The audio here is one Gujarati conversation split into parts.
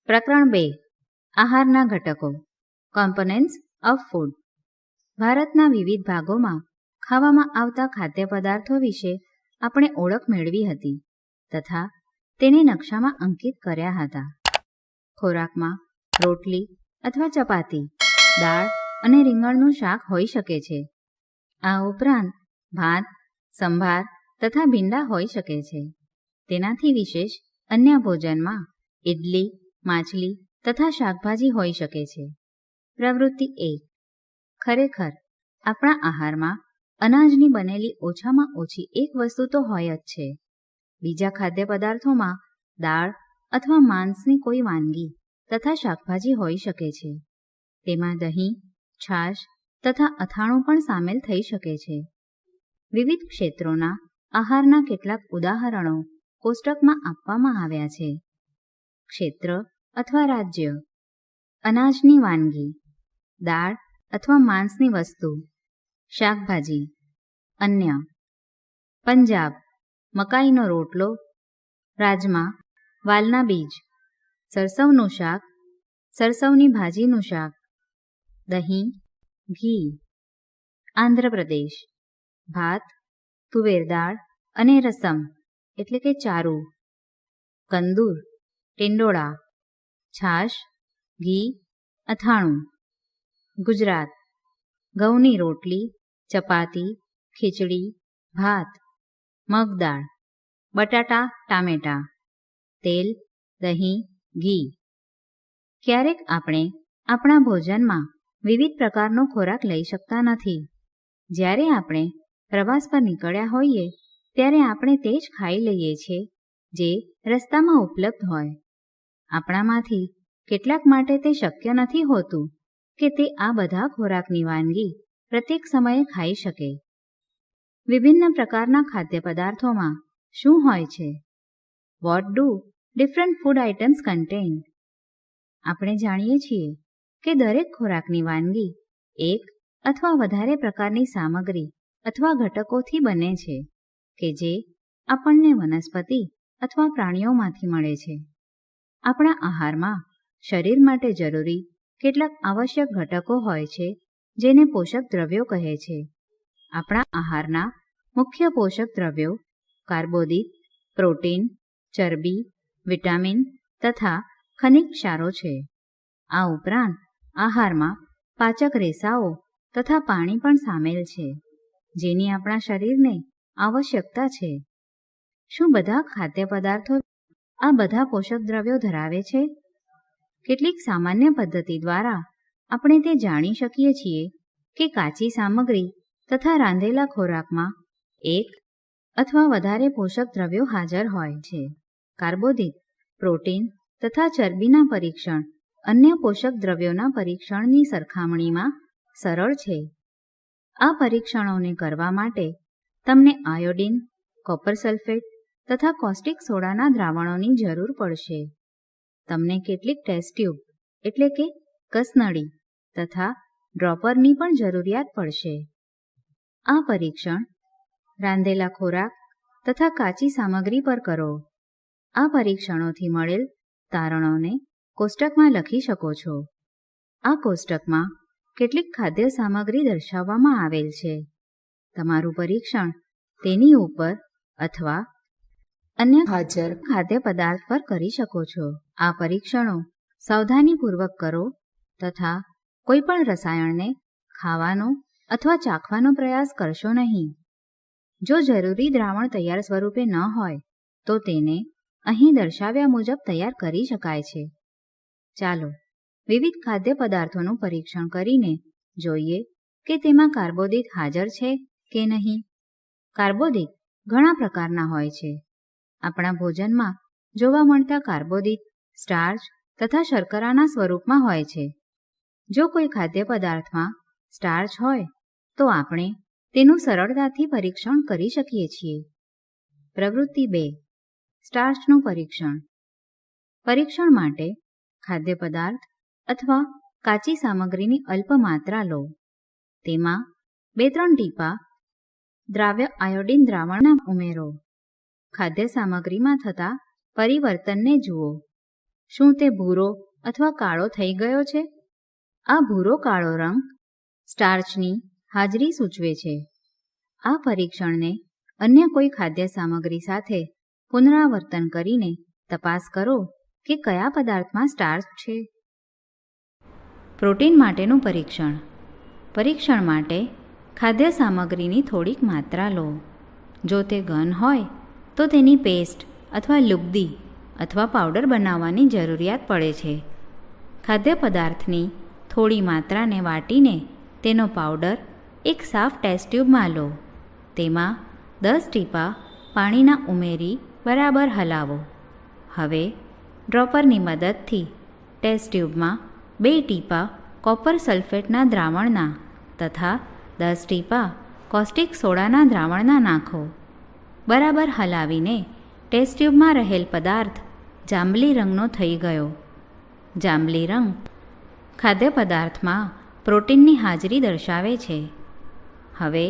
પ્રકરણ 2 આહારના ઘટકો કોમ્પોનેન્ટ્સ ઓફ ફૂડ. ભારતના વિવિધ ભાગોમાં ખાવામાં આવતા ખાદ્ય પદાર્થો વિશે આપણે ઓળખ મેળવી હતી તથા તેને નકશામાં અંકિત કર્યા હતા. ખોરાકમાં રોટલી અથવા ચપાતી, દાળ અને રીંગણનું શાક હોઈ શકે છે. આ ઉપરાંત ભાત, સંભાર તથા ભીંડા હોઈ શકે છે. તેનાથી વિશેષ અન્ય ભોજનમાં ઇડલી, માછલી તથા શાકભાજી હોઈ શકે છે. પ્રવૃત્તિ 1. ખરેખર આપણા આહારમાં અનાજની બનેલી ઓછામાં ઓછી એક વસ્તુ તો હોય જ છે. બીજા ખાદ્ય પદાર્થોમાં દાળ અથવા માંસની કોઈ વાનગી તથા શાકભાજી હોઈ શકે છે. તેમાં દહીં, છાશ તથા અથાણું પણ સામેલ થઈ શકે છે. વિવિધ ક્ષેત્રોના આહારના કેટલાક ઉદાહરણો કોષ્ટકમાં આપવામાં આવ્યા છે. ક્ષેત્ર અથવા રાજ્ય: અનાજની વાનગી, દાળ અથવા માંસની વસ્તુ, શાકભાજી. અન્ય: પંજાબ મકાઈનો રોટલો, રાજમા, વાલના બીજ, સરસવનું શાક, સરસવની ભાજીનું શાક, દહીં, ઘી. આંધ્રપ્રદેશ: ભાત, તુવેર દાળ અને રસમ એટલે કે ચારું, કંદૂર, ટિંડોળા, છાશ, ઘી, અથાણું. ગુજરાત: ઘઉંની રોટલી, ચપાતી, ખીચડી, ભાત, મગદાળ, બટાટા ટામેટા, તેલ, દહીં, ઘી. ક્યારેક આપણે આપણા ભોજનમાં વિવિધ પ્રકારનો ખોરાક લઈ શકતા નથી. જ્યારે આપણે પ્રવાસ પર નીકળ્યા હોઈએ ત્યારે આપણે તે જ ખાઈ લઈએ છીએ જે રસ્તામાં ઉપલબ્ધ હોય. આપણામાંથી કેટલાક માટે તે શક્ય નથી હોતું કે તે આ બધા ખોરાકની વાનગી પ્રત્યેક સમયે ખાઈ શકે. વિભિન્ન પ્રકારના ખાદ્ય પદાર્થોમાં શું હોય છે? What do different food items contain? આપણે જાણીએ છીએ કે દરેક ખોરાકની વાનગી એક અથવા વધારે પ્રકારની સામગ્રી અથવા ઘટકોથી બને છે કે જે આપણને વનસ્પતિ અથવા પ્રાણીઓમાંથી મળે છે. આપણા આહારમાં શરીર માટે જરૂરી કેટલાક આવશ્યક ઘટકો હોય છે જેને પોષક દ્રવ્યો કહે છે. આપણા આહારના મુખ્ય પોષક દ્રવ્યો કાર્બોદિત, પ્રોટીન, ચરબી, વિટામિન તથા ખનિજ ક્ષારો છે. આ ઉપરાંત આહારમાં પાચક રેસાઓ તથા પાણી પણ સામેલ છે જેની આપણા શરીરને આવશ્યકતા છે. શું બધા ખાદ્ય પદાર્થો આ બધા પોષક દ્રવ્યો ધરાવે છે? કેટલીક સામાન્ય પદ્ધતિ દ્વારા આપણે તે જાણી શકીએ છીએ કે કાચી સામગ્રી તથા રાંધેલા ખોરાકમાં એક અથવા વધારે પોષક દ્રવ્યો હાજર હોય છે. કાર્બોદિત, પ્રોટીન તથા ચરબીના પરીક્ષણ અન્ય પોષક દ્રવ્યોના પરીક્ષણની સરખામણીમાં સરળ છે. આ પરીક્ષણોને કરવા માટે તમને આયોડિન, કોપર સલ્ફેટ તથા કોસ્ટિક સોડાના દ્રાવણોની જરૂર પડશે. તમને કેટલીક ટેસ્ટ ટ્યુબ એટલે કે કસનળી તથા ડ્રોપરની પણ જરૂરિયાત પડશે. આ પરીક્ષણ રાંધેલા ખોરાક તથા કાચી સામગ્રી પર કરો. આ પરીક્ષણોથી મળેલ તારણોને કોષ્ટકમાં લખી શકો છો. આ કોષ્ટકમાં કેટલીક ખાદ્ય સામગ્રી દર્શાવવામાં આવેલ છે. તમારું પરીક્ષણ તેની ઉપર અથવા અન્ય હાજર ખાદ્ય પદાર્થ પર કરી શકો છો. આ પરીક્ષણો સાવધાનીપૂર્વક કરો તથા કોઈ પણ રસાયણને ખાવાનો અથવા ચાખવાનો પ્રયાસ કરશો નહીં. જો જરૂરી દ્રાવણ તૈયાર સ્વરૂપે ન હોય તો તેને અહીં દર્શાવ્યા મુજબ તૈયાર કરી શકાય છે. ચાલો વિવિધ ખાદ્ય પદાર્થોનું પરીક્ષણ કરીને જોઈએ કે તેમાં કાર્બોદિત હાજર છે કે નહીં. કાર્બોદિત ઘણા પ્રકારના હોય છે. આપણા ભોજનમાં જોવા મળતા કાર્બોદિત સ્ટાર્ચ તથા શર્કરાના સ્વરૂપમાં હોય છે. જો કોઈ ખાદ્ય પદાર્થમાં સ્ટાર્ચ હોય તો આપણે તેનું સરળતાથી પરીક્ષણ કરી શકીએ છીએ. પ્રવૃત્તિ 2. સ્ટાર્ચનું પરીક્ષણ. પરીક્ષણ માટે ખાદ્ય પદાર્થ અથવા કાચી સામગ્રીની અલ્પ માત્રા લો. તેમાં 2-3 ટીપા દ્રાવ્ય આયોડિન દ્રાવણના ઉમેરો. ખાદ્ય સામગ્રીમાં થતા પરિવર્તનને જુઓ. શું તે ભૂરો અથવા કાળો થઈ ગયો છે? આ ભૂરો કાળો રંગ સ્ટાર્ચની હાજરી સૂચવે છે. આ પરીક્ષણને અન્ય કોઈ ખાદ્ય સામગ્રી સાથે પુનરાવર્તન કરીને તપાસ કરો કે કયા પદાર્થમાં સ્ટાર્ચ છે. પ્રોટીન માટેનું પરીક્ષણ. પરીક્ષણ માટે ખાદ્ય સામગ્રીની થોડીક માત્રા લો. જો તે ઘન હોય તો તેની પેસ્ટ અથવા લુગદી અથવા પાવડર બનાવવાની જરૂરિયાત પડે છે. ખાદ્ય પદાર્થની થોડી માત્રાને વાટીને તેનો પાવડર એક સાફ ટેસ્ટ ટ્યુબમાં લો. તેમાં 10 ટીપા પાણીના ઉમેરી બરાબર હલાવો. હવે ડ્રોપરની મદદથી ટેસ્ટ ટ્યુબમાં 2 ટીપા કોપર સલ્ફેટના દ્રાવણના તથા 10 ટીપા કોસ્ટિક સોડાના દ્રાવણના નાખો. બરાબર હલાવીને ટેસ્ટ ટ્યુબમાં રહેલ પદાર્થ જાંબલી રંગનો થઈ ગયો. જાંબલી રંગ ખાદ્ય પદાર્થમાં પ્રોટીનની હાજરી દર્શાવે છે. હવે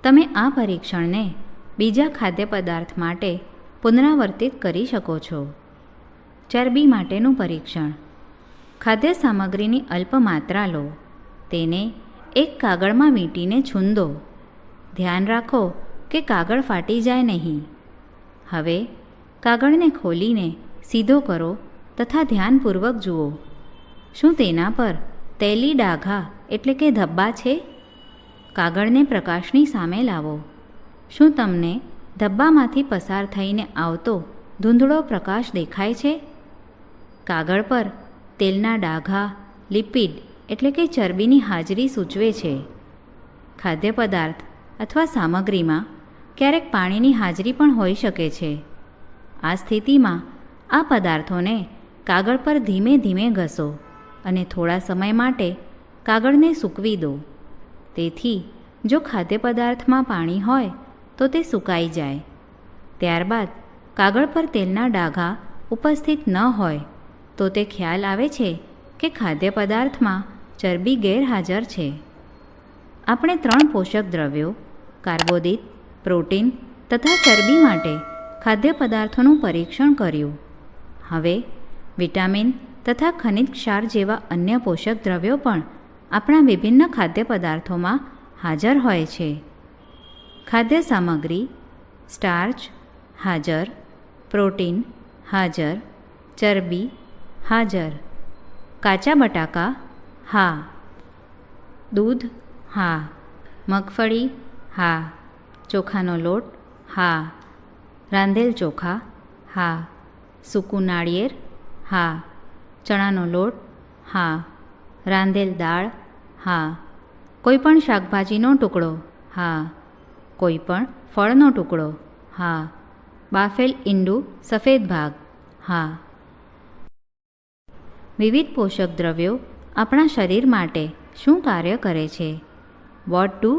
તમે આ પરીક્ષણને બીજા ખાદ્ય પદાર્થ માટે પુનરાવર્તિત કરી શકો છો. ચરબી માટેનું પરીક્ષણ. ખાદ્ય સામગ્રીની અલ્પ માત્રા લો. તેને એક કાગળમાં વીંટીને છૂંદો. ધ્યાન રાખો કે કાગળ ફાટી જાય નહીં. હવે કાગળને ખોલીને સીધો કરો તથા ધ્યાનપૂર્વક જુઓ. શું તેના પર તેલી ડાઘા એટલે કે ધબ્બા છે? કાગળને પ્રકાશની સામે લાવો. શું તમને ધબ્બામાંથી પસાર થઈને આવતો ધૂંધળો પ્રકાશ દેખાય છે? કાગળ પર તેલના ડાઘા લિપિડ એટલે કે ચરબીની હાજરી સૂચવે છે. ખાદ્ય પદાર્થ અથવા સામગ્રીમાં ક્યારેક પાણીની હાજરી પણ હોઈ શકે છે. આ સ્થિતિમાં આ પદાર્થોને કાગળ પર ધીમે ધીમે ઘસો અને થોડા સમય માટે કાગળને સૂકવી દો. તેથી જો ખાદ્ય પદાર્થમાં પાણી હોય તો તે સુકાઈ જાય. ત્યારબાદ કાગળ પર તેલના ડાઘા ઉપસ્થિત ન હોય તો તે ખ્યાલ આવે છે કે ખાદ્ય પદાર્થમાં ચરબી ગેરહાજર છે. આપણે 3 પોષક દ્રવ્યો કાર્બોદિત, પ્રોટીન તથા ચરબી માટે ખાદ્ય પદાર્થોનું પરીક્ષણ કર્યું. હવે વિટામિન તથા ખનિજ ક્ષાર જેવા અન્ય પોષક દ્રવ્યો પણ આપણા વિભિન્ન ખાદ્ય પદાર્થોમાં હાજર હોય છે. ખાદ્ય સામગ્રી સ્ટાર્ચ હાજર, પ્રોટીન હાજર, ચરબી હાજર. કાચા બટાકા હા, દૂધ હા, મગફળી હા, ચોખાનો લોટ હા, રાંધેલ ચોખા હા, સૂકું નાળિયેર હા, ચણાનો લોટ હા, રાંધેલ દાળ હા, કોઈપણ શાકભાજીનો ટુકડો હા, કોઈપણ ફળનો ટુકડો હા, બાફેલ ઈંડું સફેદ ભાગ હા. વિવિધ પોષક દ્રવ્યો આપણા શરીર માટે શું કાર્ય કરે છે? What do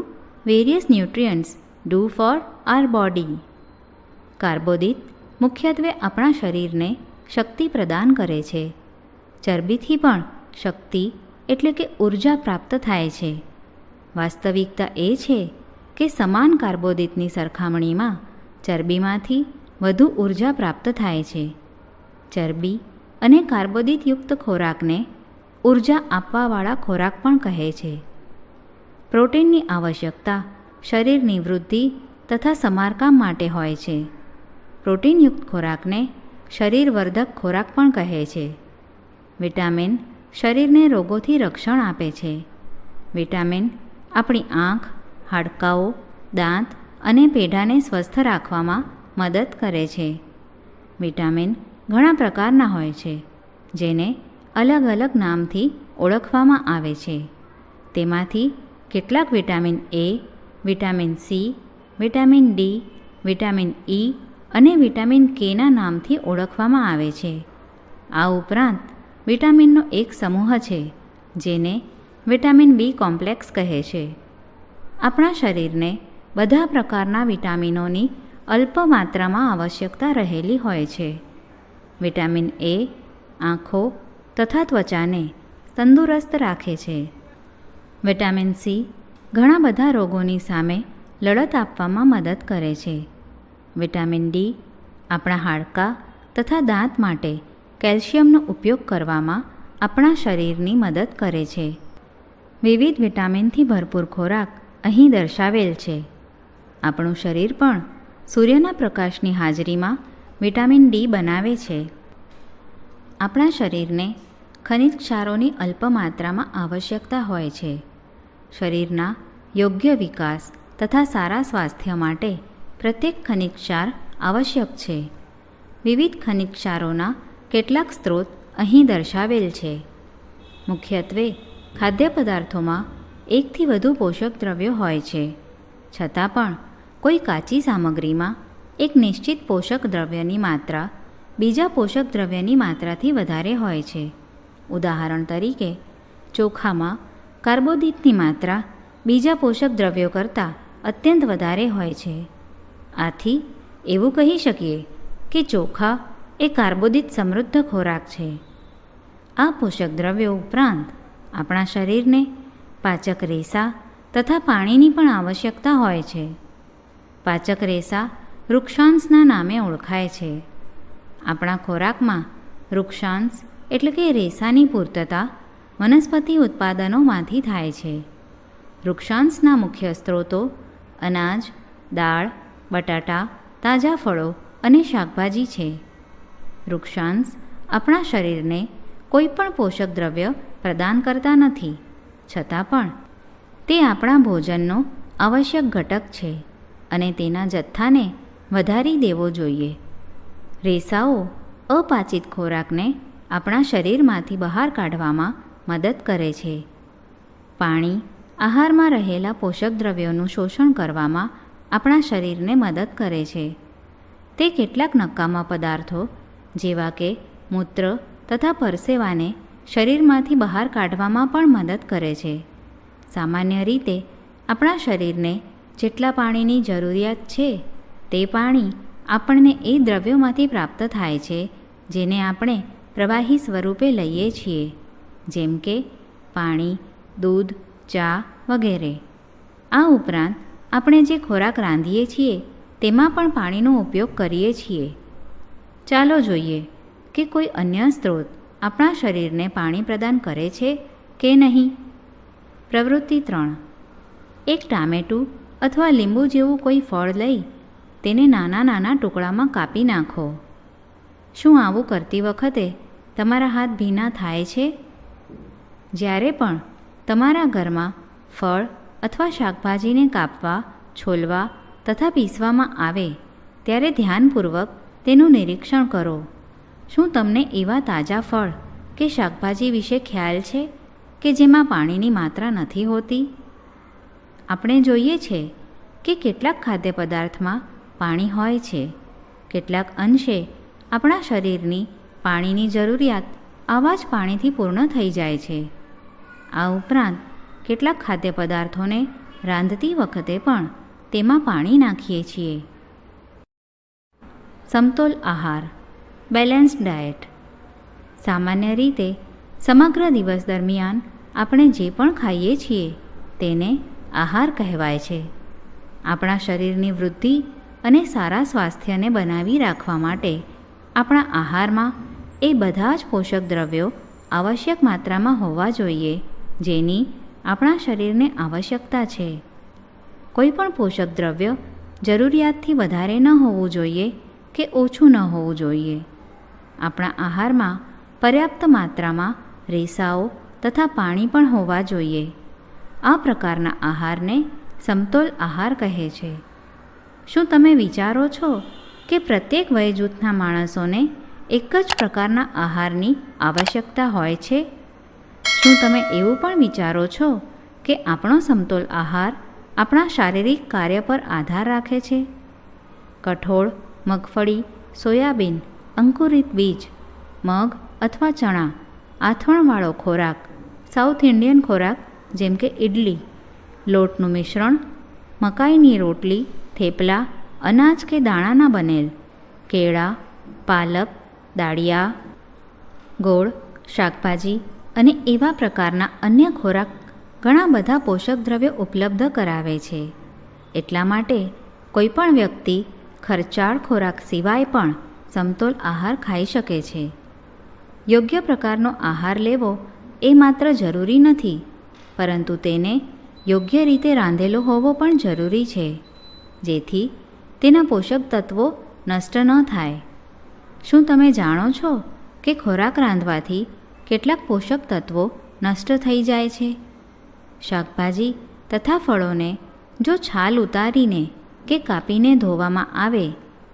various nutrients do for our body? કાર્બોદિત મુખ્યત્વે આપણા શરીરને શક્તિ પ્રદાન કરે છે. ચરબીથી પણ શક્તિ એટલે કે ઉર્જા પ્રાપ્ત થાય છે. વાસ્તવિકતા એ છે કે સમાન કાર્બોદિતની સરખામણીમાં ચરબીમાંથી વધુ ઉર્જા પ્રાપ્ત થાય છે. ચરબી અને કાર્બોદિતયુક્ત ખોરાકને ઉર્જા આપવાવાળા ખોરાક પણ કહે છે. પ્રોટીનની આવશ્યકતા શરીરની વૃદ્ધિ તથા સમારકામ માટે હોય છે. પ્રોટીનયુક્ત ખોરાકને શરીરવર્ધક ખોરાક પણ કહે છે. વિટામિન શરીરને રોગોથી રક્ષણ આપે છે. વિટામિન આપણી આંખ, હાડકાઓ, દાંત અને પેઢાને સ્વસ્થ રાખવામાં મદદ કરે છે. વિટામિન ઘણા પ્રકારના હોય છે જેને અલગ અલગ નામથી ઓળખવામાં આવે છે. તેમાંથી કેટલાક vitamin A, vitamin C, vitamin D, vitamin E અને વિટામિન કેના નામથી ઓળખવામાં આવે છે. આ ઉપરાંત વિટામિનનો એક સમૂહ છે જેને વિટામિન બી કોમ્પ્લેક્સ કહે છે. આપણા શરીરને બધા પ્રકારના વિટામિનોની અલ્પ માત્રામાં આવશ્યકતા રહેલી હોય છે. વિટામિન એ આંખો તથા ત્વચાને તંદુરસ્ત રાખે છે. વિટામિન સી ઘણા બધા રોગોની સામે લડત આપવામાં મદદ કરે છે. વિટામિન ડી આપણા હાડકાં તથા દાંત માટે કેલ્શિયમનો ઉપયોગ કરવામાં આપણા શરીરની મદદ કરે છે. વિવિધ વિટામિનથી ભરપૂર ખોરાક અહીં દર્શાવેલ છે. આપણું શરીર પણ સૂર્યના પ્રકાશની હાજરીમાં વિટામિન ડી બનાવે છે. આપણા શરીરને ખનિજ ક્ષારોની અલ્પ માત્રામાં આવશ્યકતા હોય છે. શરીરના યોગ્ય વિકાસ તથા સારા સ્વાસ્થ્ય માટે પ્રત્યેક ખનિજ ક્ષાર આવશ્યક છે. વિવિધ ખનિજ ક્ષારોના કેટલાક સ્ત્રોત અહીં દર્શાવેલ છે. મુખ્યત્વે ખાદ્ય પદાર્થોમાં એકથી વધુ પોષક દ્રવ્યો હોય છે, છતાં પણ કોઈ કાચી સામગ્રીમાં એક નિશ્ચિત પોષક દ્રવ્યની માત્રા બીજા પોષક દ્રવ્યની માત્રાથી વધારે હોય છે. ઉદાહરણ તરીકે, ચોખામાં કાર્બોદિતની માત્રા બીજા પોષક દ્રવ્યો કરતાં અત્યંત વધારે હોય છે. આથી એવું કહી શકીએ કે ચોખા એ કાર્બોદિત સમૃદ્ધ ખોરાક છે. આ પોષક દ્રવ્યો ઉપરાંત આપણા શરીરને પાચક રેસા તથા પાણીની પણ આવશ્યકતા હોય છે. પાચક રેસા વૃક્ષાંશના નામે ઓળખાય છે. આપણા ખોરાકમાં વૃક્ષાંશ એટલે કે રેસાની પૂર્તતા વનસ્પતિ ઉત્પાદનોમાંથી થાય છે. વૃક્ષાંશના મુખ્ય સ્ત્રોતો અનાજ, દાળ, બટાટા, તાજા ફળો અને શાકભાજી છે. વૃક્ષાંશ આપણા શરીરને કોઈ પણ પોષક દ્રવ્ય પ્રદાન કરતા નથી, છતાં પણ તે આપણા ભોજનનો આવશ્યક ઘટક છે અને તેના જથ્થાને વધારી દેવો જોઈએ. રેસાઓ અપાચિત ખોરાકને આપણા શરીરમાંથી બહાર કાઢવામાં મદદ કરે છે. પાણી આહારમાં રહેલા પોષક દ્રવ્યોનું શોષણ કરવામાં આપણા શરીરને મદદ કરે છે. તે કેટલાક નકામા પદાર્થો જેવા કે મૂત્ર તથા પરસેવાને શરીરમાંથી બહાર કાઢવામાં પણ મદદ કરે છે. સામાન્ય રીતે આપણા શરીરને જેટલા પાણીની જરૂરિયાત છે તે પાણી આપણને એ દ્રવ્યોમાંથી પ્રાપ્ત થાય છે જેને આપણે પ્રવાહી સ્વરૂપે લઈએ છીએ, જેમ કે પાણી, દૂધ, ચા વગેરે. આ ઉપરાંત આપણે જે ખોરાક રાંધીએ છીએ તેમાં પણ પાણીનો ઉપયોગ કરીએ છીએ. ચાલો જોઈએ કે કોઈ અન્ય સ્ત્રોત આપણા શરીરને પાણી પ્રદાન કરે છે કે નહીં. પ્રવૃત્તિ 3. એક ટામેટું અથવા લીંબુ જેવું કોઈ ફળ લઈ તેને નાના નાના ટુકડામાં કાપી નાખો. શું આવું કરતી વખતે તમારા હાથ ભીના થાય છે? જ્યારે પણ તમારા ઘરમાં ફળ અથવા શાકભાજીને કાપવા, છોલવા તથા પીસવામાં આવે ત્યારે ધ્યાનપૂર્વક તેનું નિરીક્ષણ કરો. શું તમને એવા તાજા ફળ કે શાકભાજી વિશે ખ્યાલ છે કે જેમાં પાણીની માત્રા નથી હોતી? આપણે જોઈએ છે કે કેટલાક ખાદ્ય પદાર્થમાં પાણી હોય છે. કેટલાક અંશે આપણા શરીરની પાણીની જરૂરિયાત આવા જ પાણીથી પૂર્ણ થઈ જાય છે. આ ઉપરાંત કેટલાક ખાદ્ય પદાર્થોને રાંધતી વખતે પણ તેમાં પાણી નાખીએ છીએ. સમતોલ આહાર, બેલેન્સ્ડ ડાયટ. સામાન્ય રીતે સમગ્ર દિવસ દરમિયાન આપણે જે પણ ખાઈએ છીએ તેને આહાર કહેવાય છે. આપણા શરીરની વૃદ્ધિ અને સારા સ્વાસ્થ્યને બનાવી રાખવા માટે આપણા આહારમાં એ બધા જ પોષક દ્રવ્યો આવશ્યક માત્રામાં હોવા જોઈએ જેની આપણા શરીરને આવશ્યકતા છે. કોઈ પણ પોષક દ્રવ્ય જરૂરિયાતથી વધારે ન હોવું જોઈએ કે ઓછું ન હોવું જોઈએ. આપણા આહારમાં પર્યાપ્ત માત્રામાં રેસાઓ તથા પાણી પણ હોવા જોઈએ. આ પ્રકારના આહારને સમતોલ આહાર કહે છે. શું તમે વિચારો છો કે પ્રત્યેક વય જૂથના માણસોને એક જ પ્રકારના આહારની આવશ્યકતા હોય છે? શું તમે એવું પણ વિચારો છો કે આપણો સમતોલ આહાર આપણા શારીરિક કાર્ય પર આધાર રાખે છે? કઠોળ, મગફળી, સોયાબીન, અંકુરિત બીજ, મગ અથવા ચણા, આથવણવાળો ખોરાક, સાઉથ ઇન્ડિયન ખોરાક જેમ કે ઇડલી, લોટનું મિશ્રણ, મકાઈની રોટલી, થેપલા, અનાજ કે દાણાના બનેલ, કેળા, પાલક, દાળિયા, ગોળ, શાકભાજી અને એવા પ્રકારના અન્ય ખોરાક ઘણા બધા પોષક દ્રવ્યો ઉપલબ્ધ કરાવે છે. એટલા માટે કોઈ પણ વ્યક્તિ ખર્ચાળ ખોરાક સિવાય પણ સમતોલ આહાર ખાઈ શકે છે. યોગ્ય પ્રકારનો આહાર લેવો એ માત્ર જરૂરી નથી, પરંતુ તેને યોગ્ય રીતે રાંધેલો હોવો પણ જરૂરી છે, જેથી તેના પોષક તત્વો નષ્ટ ન થાય. શું તમે જાણો છો કે ખોરાક રાંધવાથી કેટલાક પોષક તત્વો નષ્ટ થઈ જાય છે? શાકભાજી તથા ફળોને જો છાલ ઉતારીને કે કાપીને ધોવામાં આવે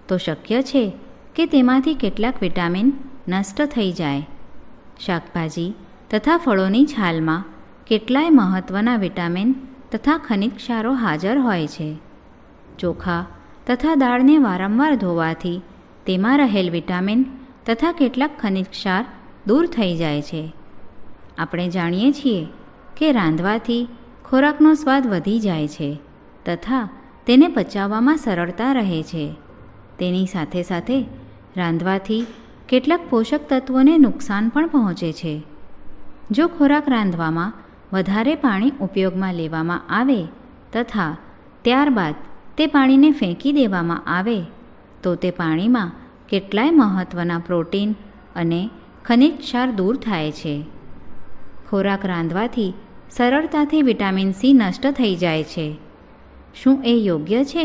તો શક્ય છે કે તેમાંથી કેટલાક વિટામિન નષ્ટ થઈ જાય. શાકભાજી તથા ફળોની છાલમાં કેટલાય મહત્ત્વના વિટામિન તથા ખનિજ ક્ષારો હાજર હોય છે. ચોખા તથા દાળને વારંવાર ધોવાથી તેમાં રહેલ વિટામિન તથા કેટલાક ખનિજ ક્ષાર દૂર થઈ જાય છે. આપણે જાણીએ છીએ કે રાંધવાથી ખોરાકનો સ્વાદ વધી જાય છે તથા તેને પચાવવામાં સરળતા રહે છે. તેની સાથે સાથે રાંધવાથી કેટલાક પોષક તત્વોને નુકસાન પણ પહોંચે છે. જો ખોરાક રાંધવામાં વધારે પાણી ઉપયોગમાં લેવામાં આવે તથા ત્યારબાદ તે પાણીને ફેંકી દેવામાં આવે તો તે પાણીમાં કેટલાય મહત્ત્વના પ્રોટીન અને ખનિજ ક્ષાર દૂર થાય છે. ખોરાક રાંધવાથી સરળતાથી વિટામિન સી નષ્ટ થઈ જાય છે. શું એ યોગ્ય છે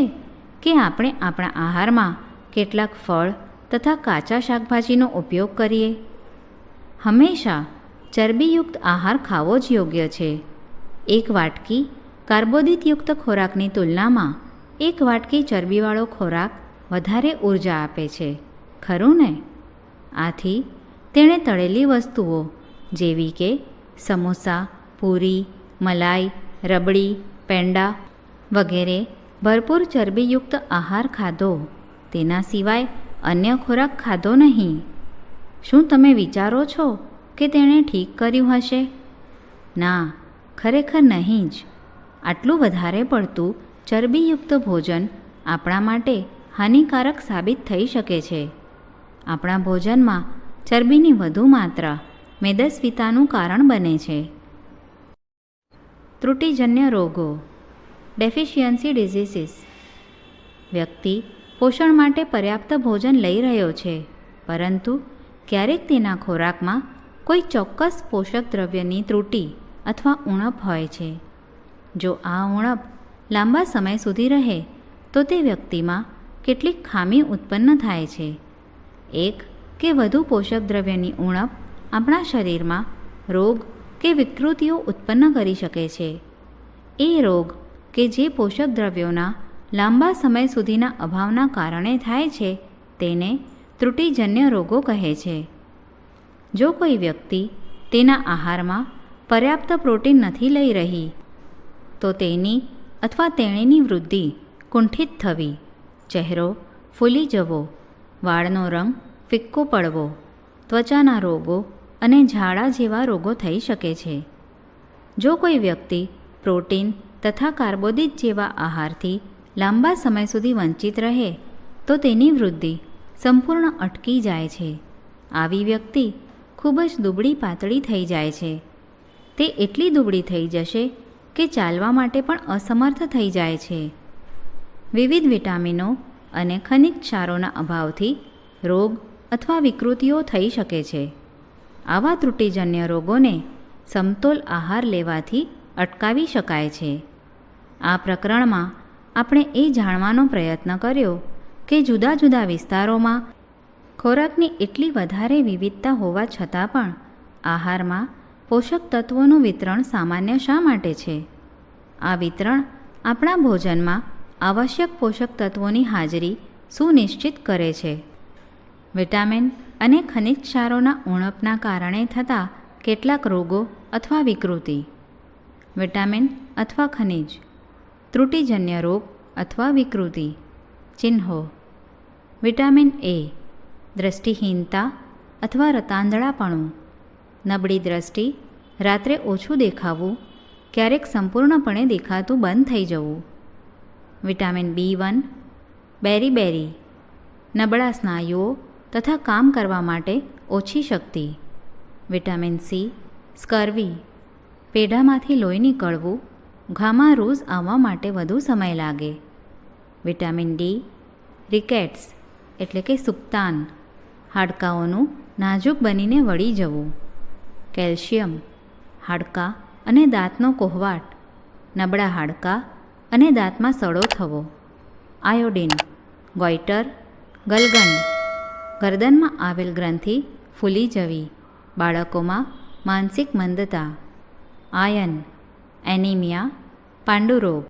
કે આપણે આપણા આહારમાં કેટલાક ફળ તથા કાચા શાકભાજીનો ઉપયોગ કરીએ? હંમેશા ચરબીયુક્ત આહાર ખાવો જ યોગ્ય છે. એક વાટકી કાર્બોદિતયુક્ત ખોરાકની તુલનામાં એક વાટકી ચરબીવાળો ખોરાક વધારે ઉર્જા આપે છે, ખરું ને? આથી તેણે તળેલી વસ્તુઓ જેવી કે સમોસા, પૂરી, મલાઈ, રબડી, પેંડા વગેરે ભરપૂર ચરબીયુક્ત આહાર ખાધો. તેના સિવાય અન્ય ખોરાક ખાધો નહીં. શું તમે વિચારો છો કે તેણે ઠીક કર્યું હશે? ના, ખરેખર નહીં જ. આટલું વધારે પડતું ચરબીયુક્ત ભોજન આપણા માટે હાનિકારક સાબિત થઈ શકે છે. આપણા ભોજનમાં ચરબીની વધુ માત્રા મેદસ્વીતાનું કારણ બને છે. ત્રુટિજન્ય રોગો, ડેફિશિયન્સી ડિઝીઝીસ. વ્યક્તિ પોષણ માટે પર્યાપ્ત ભોજન લઈ રહ્યો છે, પરંતુ ક્યારેક તેના ખોરાકમાં કોઈ ચોક્કસ પોષક દ્રવ્યની ત્રુટિ અથવા ઉણપ હોય છે. જો આ ઉણપ લાંબા સમય સુધી રહે તો તે વ્યક્તિમાં કેટલીક ખામી ઉત્પન્ન થાય છે. એક કે વધુ પોષક દ્રવ્યની ઉણપ આપણા શરીરમાં રોગ કે વિકૃતિઓ ઉત્પન્ન કરી શકે છે. એ રોગ કે જે પોષક દ્રવ્યોના લાંબા સમય સુધીના અભાવના કારણે થાય છે તેને ત્રુટિજન્ય રોગો કહે છે. જો કોઈ વ્યક્તિ તેના આહારમાં પર્યાપ્ત પ્રોટીન નથી લઈ રહી તો તેની અથવા તેણીની વૃદ્ધિ કુંઠિત થવી, ચહેરો ફૂલી જવો, વાળનો રંગ ફિક્કો પડવો, ત્વચાના રોગો અને ઝાડા જેવા રોગો થઈ શકે છે. જો કોઈ વ્યક્તિ પ્રોટીન તથા કાર્બોદિત જેવા આહારથી લાંબા સમય સુધી વંચિત રહે તો તેની વૃદ્ધિ સંપૂર્ણ અટકી જાય છે. આવી વ્યક્તિ ખૂબ જ દુબળી પાતળી થઈ જાય છે. તે એટલી દુબળી થઈ જશે કે ચાલવા માટે પણ અસમર્થ થઈ જાય છે. વિવિધ વિટામિનો અને ખનિજ ક્ષારોના અભાવથી રોગ અથવા વિકૃતિઓ થઈ શકે છે. આવા ત્રુટિજન્ય રોગોને સમતોલ આહાર લેવાથી અટકાવી શકાય છે. આ પ્રકરણમાં આપણે એ જાણવાનો પ્રયત્ન કર્યો કે જુદા જુદા વિસ્તારોમાં ખોરાકની એટલી વધારે વિવિધતા હોવા છતાં પણ આહારમાં પોષક તત્વોનું વિતરણ સામાન્ય શા માટે છે? આ વિતરણ આપણા ભોજનમાં આવશ્યક પોષક તત્વોની હાજરી સુનિશ્ચિત કરે છે. વિટામિન અને ખનિજ ક્ષારોના ઉણપના કારણે થતા કેટલાક રોગો અથવા વિકૃતિ. વિટામિન અથવા ખનિજ, ત્રુટિજન્ય રોગ અથવા વિકૃતિ. ચિહ્નો: વિટામિન એ, દ્રષ્ટિહીનતા અથવા રતાંધળાપણું, નબળી દ્રષ્ટિ, રાત્રે ઓછું દેખાવું, ક્યારેક સંપૂર્ણપણે દેખાતું બંધ થઈ જવું. વિટામિન B1, બેરી, નબળા સ્નાયુઓ તથા કામ કરવા માટે ઓછી શક્તિ. વિટામિન સી, સ્કર્વી, પેઢામાંથી લોહી નીકળવું, ઘામાં રૂઝ આવવા માટે વધુ સમય લાગે. વિટામિન ડી, રિકેટ્સ એટલે કે સુક્તાન, હાડકાઓનું નાજુક બનીને વળી જવું. કેલ્શિયમ, હાડકાં અને દાંતનો કોહવાટ, નબળા હાડકાં અને દાંતમાં સડો થવો. આયોડિન, ગોઈટર, ગલગંડ, ગરદનમાં આવેલ ગ્રંથિ ફૂલી જવી, બાળકોમાં માનસિક મંદતા. Iron, anaemia, પાંડુરોગ.